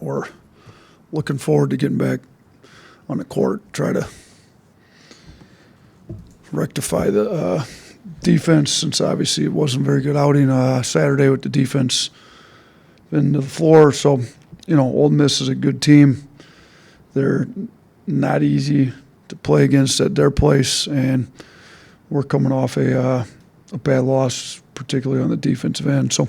we're looking forward to getting back on the court, try to rectify the defense, since obviously it wasn't a very good outing Saturday with the defense into the floor. So, Ole Miss is a good team. They're not easy to play against at their place, and we're coming off a bad loss, particularly on the defensive end. So,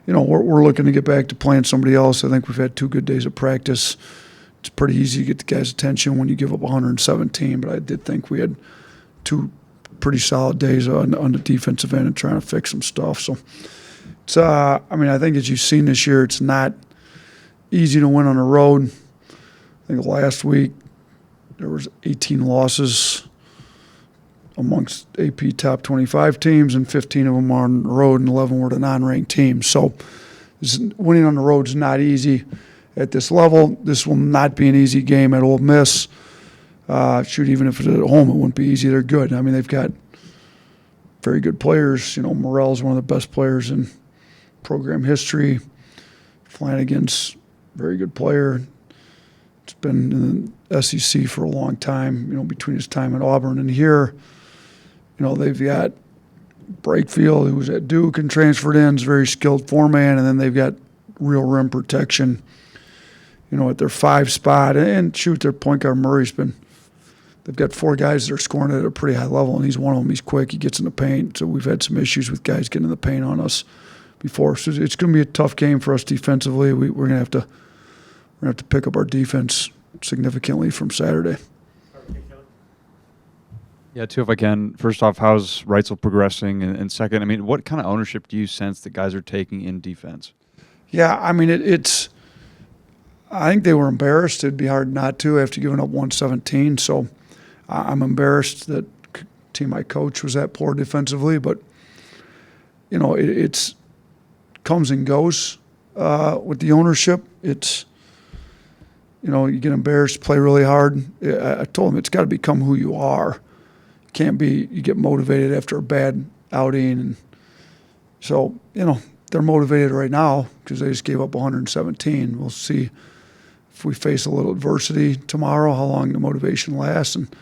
we're looking to get back to playing somebody else. I think we've had 2 good days of practice. It's pretty easy to get the guys' attention when you give up 117, but I did think we had 2 pretty solid days on the defensive end and trying to fix some stuff. So it's I think as you've seen this year, it's not easy to win on the road. I think last week there was 18 losses amongst AP top 25 teams, and 15 of them are on the road, and 11 were the non-ranked teams. So winning on the road is not easy at this level. This will not be an easy game at Ole Miss. Even if it's at home, it wouldn't be easy. They're good. They've got very good players. Morrell's one of the best players in program history. Flanagan's a very good player. It's been in the SEC for a long time, between his time at Auburn and here. They've got Brakefield, who was at Duke and transferred in, is a very skilled four-man, and then they've got real rim protection, at their 5 spot. And their point guard Murray's they've got 4 guys that are scoring at a pretty high level, and he's one of them. He's quick. He gets in the paint. So we've had some issues with guys getting in the paint on us before. So it's going to be a tough game for us defensively. We're going to have to pick up our defense significantly from Saturday. Yeah, too, if I can. First off, how's Reitzel progressing? And second, what kind of ownership do you sense that guys are taking in defense? Yeah, it's – I think they were embarrassed. It'd be hard not to after giving up 117. So I'm embarrassed that the team I coach was that poor defensively. But, it's comes and goes with the ownership. It's, you get embarrassed, play really hard. I told them it's got to become who you are. It can't be you get motivated after a bad outing. And so, they're motivated right now because they just gave up 117. We'll see if we face a little adversity tomorrow, how long the motivation lasts, and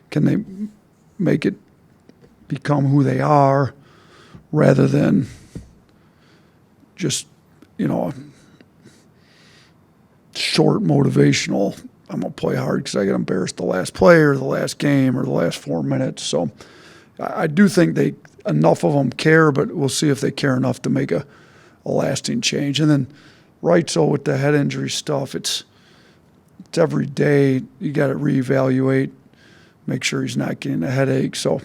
can they make it become who they are rather than just, short motivational, I'm going to play hard because I got embarrassed the last play or the last game or the last 4 minutes. So I do think enough of them care, but we'll see if they care enough to make a lasting change. And then Reitzel with the head injury stuff, it's every day you got to reevaluate, make sure he's not getting a headache. So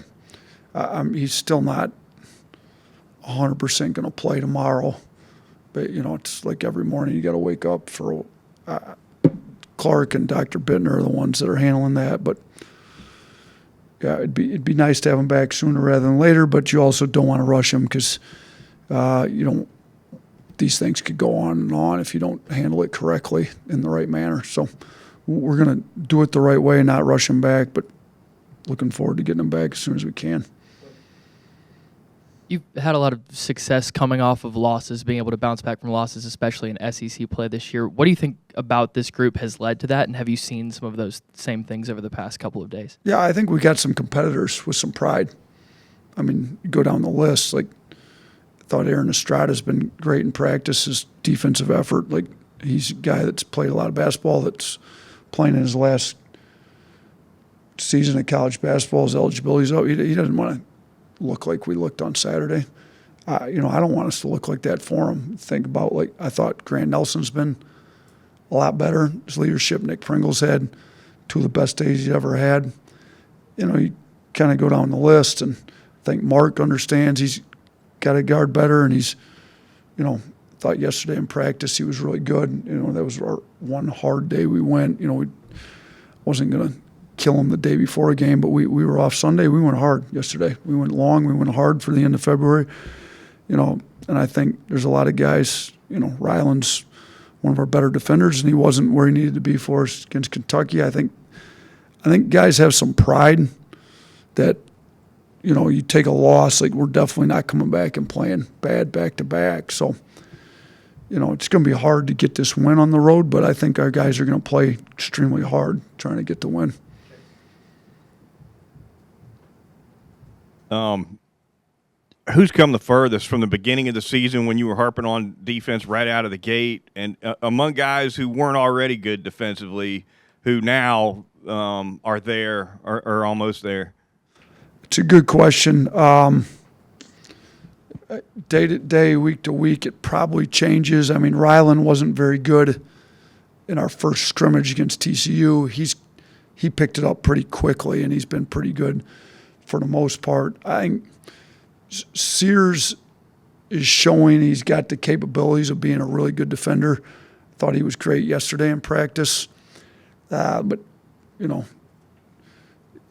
he's still not 100% going to play tomorrow. But, it's like every morning you got to wake up for Clark and Dr. Bittner are the ones that are handling that. But, yeah, it'd be nice to have him back sooner rather than later, but you also don't want to rush him because these things could go on and on if you don't handle it correctly in the right manner. So we're going to do it the right way and not rush him back, but looking forward to getting him back as soon as we can. You've had a lot of success coming off of losses, being able to bounce back from losses, especially in SEC play this year. What do you think about this group has led to that, and have you seen some of those same things over the past couple of days? Yeah, I think we got some competitors with some pride. You go down the list. I thought Aaron Estrada's been great in practice, his defensive effort. He's a guy that's played a lot of basketball, that's playing in his last season of college basketball. His eligibility's up. He doesn't want to look like we looked on Saturday. I don't want us to look like that for him. Think about, I thought Grant Nelson's been a lot better. His leadership, Nick Pringle's had 2 of the best days he's ever had. You kind of go down the list, and I think Mark understands he's got to guard better, and he's, thought yesterday in practice he was really good. That was our one hard day we went. We wasn't going to kill him the day before a game, but we were off Sunday. We went hard yesterday. We went long. We went hard for the end of February. And I think there's a lot of guys, Ryland's one of our better defenders, and he wasn't where he needed to be for us against Kentucky. I think guys have some pride that, you take a loss, we're definitely not coming back and playing bad back-to-back. So, it's going to be hard to get this win on the road, but I think our guys are going to play extremely hard trying to get the win. Who's come the furthest from the beginning of the season when you were harping on defense right out of the gate, and among guys who weren't already good defensively, who now are there or almost there? It's a good question. Day to day, week to week, it probably changes. I mean, Rylan wasn't very good in our first scrimmage against TCU. He picked it up pretty quickly, and he's been pretty good for the most part. I think Sears is showing he's got the capabilities of being a really good defender. Thought he was great yesterday in practice. But,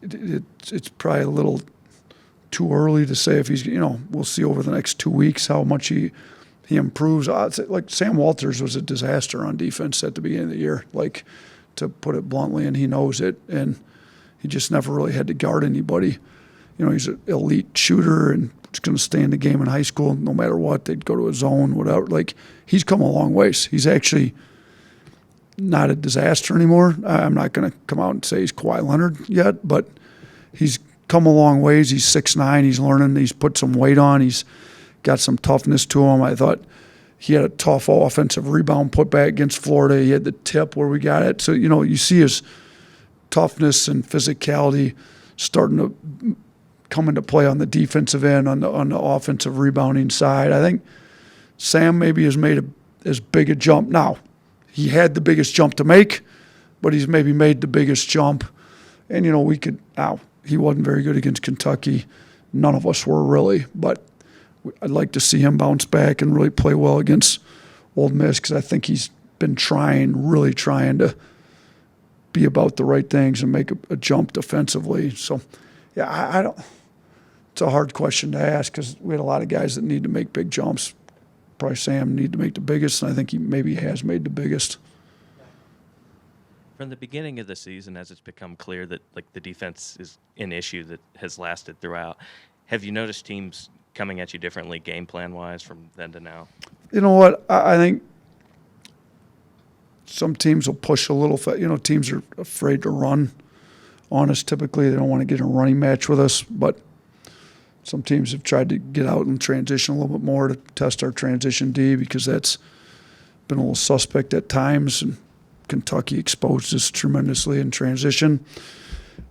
it's probably a little too early to say if he's, we'll see over the next 2 weeks how much he improves. Like Sam Walters was a disaster on defense at the beginning of the year, like, to put it bluntly, and he knows it. And he just never really had to guard anybody. He's an elite shooter and was going to stay in the game in high school no matter what. They'd go to a zone, whatever. Like, he's come a long ways. He's actually not a disaster anymore. I'm not going to come out and say he's Kawhi Leonard yet, but he's come a long ways. He's 6'9". He's learning. He's put some weight on. He's got some toughness to him. I thought he had a tough offensive rebound putback against Florida. He had the tip where we got it. So, you see his toughness and physicality starting to come into play on the defensive end, on the offensive rebounding side. I think Sam maybe has made as big a jump. Now, he had the biggest jump to make, but he's maybe made the biggest jump. And, he wasn't very good against Kentucky. None of us were really, but I'd like to see him bounce back and really play well against Ole Miss, because I think he's been really trying to be about the right things and make a jump defensively. So, yeah, I don't. It's a hard question to ask because we had a lot of guys that need to make big jumps. Probably Sam need to make the biggest, and I think he maybe has made the biggest. From the beginning of the season, as it's become clear that the defense is an issue that has lasted throughout, have you noticed teams coming at you differently game plan wise from then to now? You know what? I think some teams will push a little. Teams are afraid to run on us typically. They don't want to get in a running match with us, but some teams have tried to get out and transition a little bit more to test our transition D, because that's been a little suspect at times, and Kentucky exposed us tremendously in transition.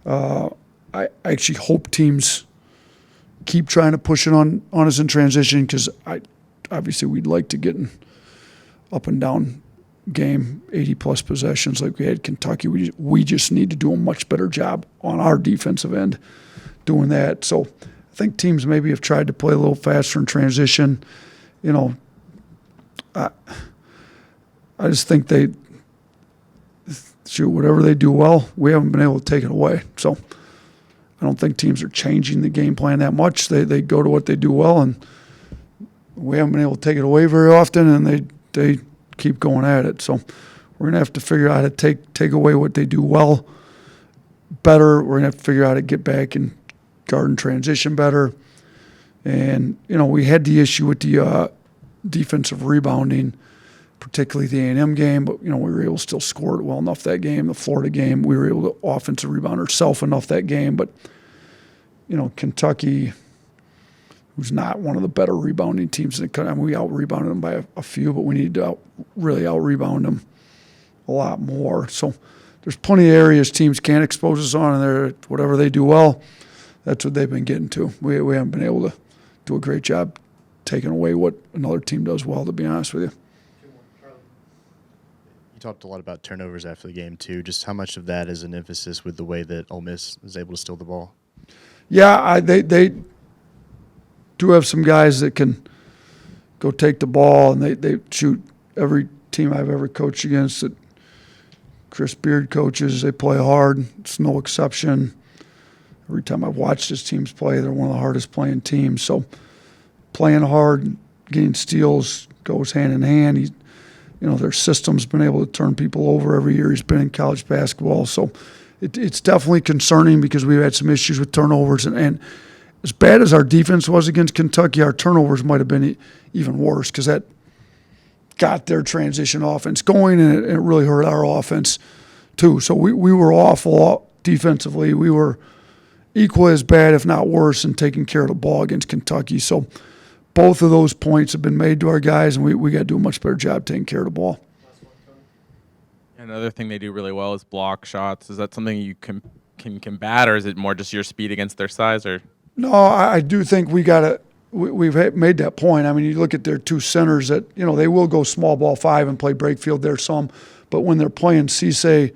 I actually hope teams keep trying to push it on us in transition, because obviously we'd like to get an up and down game, 80-plus possessions like we had Kentucky. We just need to do a much better job on our defensive end doing that. So I think teams maybe have tried to play a little faster in transition. I just think they shoot whatever they do well. We haven't been able to take it away. So I don't think teams are changing the game plan that much. They go to what they do well, and we haven't been able to take it away very often, and they keep going at it. So we're going to have to figure out how to take away what they do well better. We're going to have to figure out how to get back and guard and transition better. And, we had the issue with the defensive rebounding, particularly the A&M game, but, we were able to still score it well enough that game. The Florida game, we were able to offensive rebound ourselves enough that game. But, Kentucky, who's not one of the better rebounding teams in the country, we out-rebounded them by a few, but we need to really out-rebound them a lot more. So there's plenty of areas teams can expose us on, and whatever they do well, that's what they've been getting to. We haven't been able to do a great job taking away what another team does well, to be honest with you. You talked a lot about turnovers after the game, too. Just how much of that is an emphasis with the way that Ole Miss is able to steal the ball? Yeah, they do have some guys that can go take the ball, and they shoot. Every team I've ever coached against that Chris Beard coaches, they play hard. It's no exception. Every time I've watched his teams play, they're one of the hardest playing teams. So playing hard, getting steals goes hand in hand. Their system's been able to turn people over every year he's been in college basketball. So it's definitely concerning, because we've had some issues with turnovers. And as bad as our defense was against Kentucky, our turnovers might have been even worse, because that got their transition offense going, and it really hurt our offense too. So we were awful defensively. We were equally as bad, if not worse, in taking care of the ball against Kentucky. So both of those points have been made to our guys, and we got to do a much better job taking care of the ball. Another thing they do really well is block shots. Is that something you can combat, or is it more just your speed against their size? Or No, I do think we got to. We've made that point. I mean, you look at their two centers that, you know, they will go small ball 5 and play break field there some, but when they're playing Cisse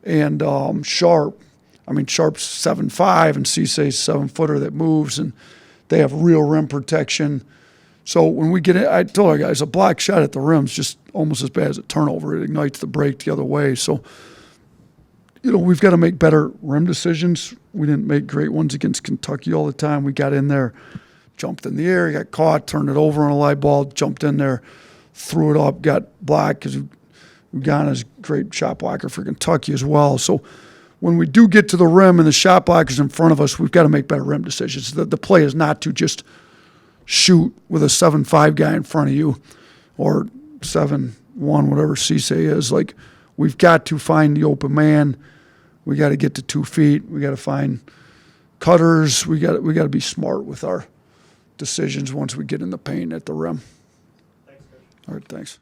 and Sharp, I mean, Sharp's 7'5" and Cisse's 7-footer that moves, and they have real rim protection. So when we get it, I told our guys, a block shot at the rim is just almost as bad as a turnover. It ignites the break the other way. So, you know, we've got to make better rim decisions. We didn't make great ones against Kentucky all the time. We got in there, jumped in the air, got caught, turned it over on a live ball, jumped in there, threw it up, got blocked because Ugana's a great shot blocker for Kentucky as well. So when we do get to the rim and the shot blockers in front of us, we've got to make better rim decisions. The play is not to just shoot with a 7'5" guy in front of you or 7'1", whatever Cisse is. Like, we've got to find the open man. We got to get to 2 feet. We got to find cutters. We got to be smart with our decisions once we get in the paint at the rim. Thanks, Coach. All right, thanks.